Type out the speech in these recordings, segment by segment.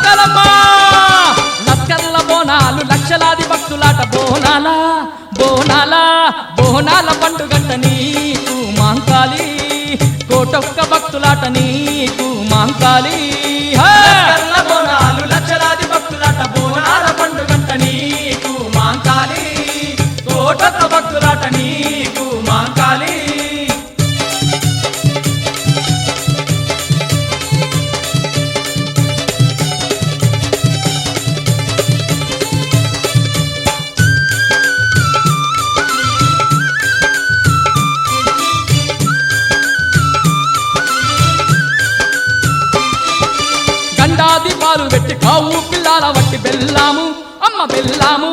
మంగళమ్మ లస్కర్ల బోనాలు లక్షలాది భక్తులాట బోనాల బోనాల బోనాల పండుగంట నీకు మాంకాళి కోటొక్క భక్తులాట నీకు మాంకాళి లస్కర్ల బోనాలు లక్షలాది భక్తులాట బోనాల పండుగంట నీకు మాంకాళి కోటొక్క భక్తులాట నీకు మాంకాళి గండాది పాలు పెట్టి కావు పిల్లాల వట్టి బెల్లాము అమ్మ బెల్లాము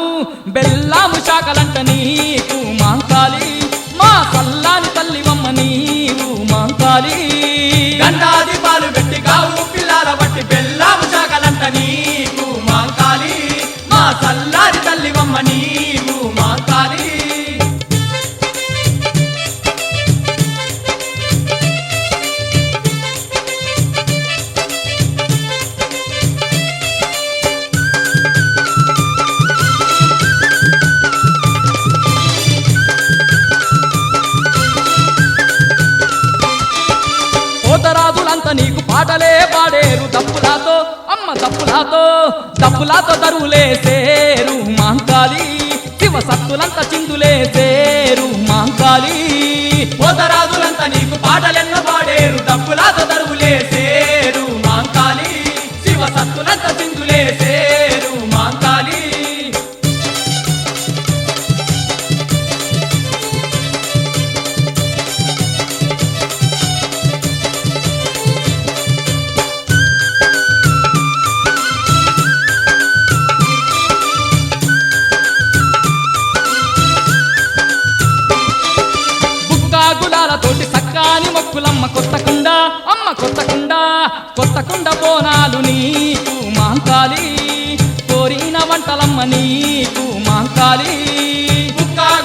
బెల్లాము శాఖలంట నీకు మాంకాళి మా సల్లాని తల్లివమ్మ నీవు మాంకాళి గండాది పాలు పెట్టి కావు పిల్లాల బట్టి బెల్లాము శాఖలంట నీకు మాంకాళి మా సల్లారి తల్లివమ్మ నీవు మాంకాళి పోతరాజులంతా నీకు పాటలే పాడేరు దప్పులాతో అమ్మ దప్పులాతో దప్పులాతో దరువులేసేరు మాంకాళి శివ సత్తులంతా చిందులేసేరు మాంకాళి పోతరాజులంతా నీకు పాటలెన్నో పాడేరు డప్పులాతో దరువులేసేరు మాంకాళి శివ సత్తులంతా సింధులేసేరు మాంకాళి గులాలతోటి సక్కాని మొక్కులమ్మ కొత్తకుండ అమ్మ కొత్తకుండ కొత్తకుండ బోనాలు నీకు మాంకాళి కోరిన వంటలమ్మ నీకు మాంకాళి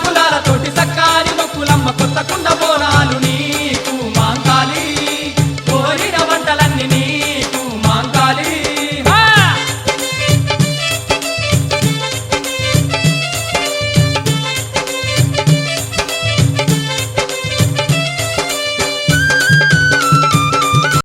గులాలతోటి సక్కాని మొక్కులమ్మ కొత్తకుండ బోనాలు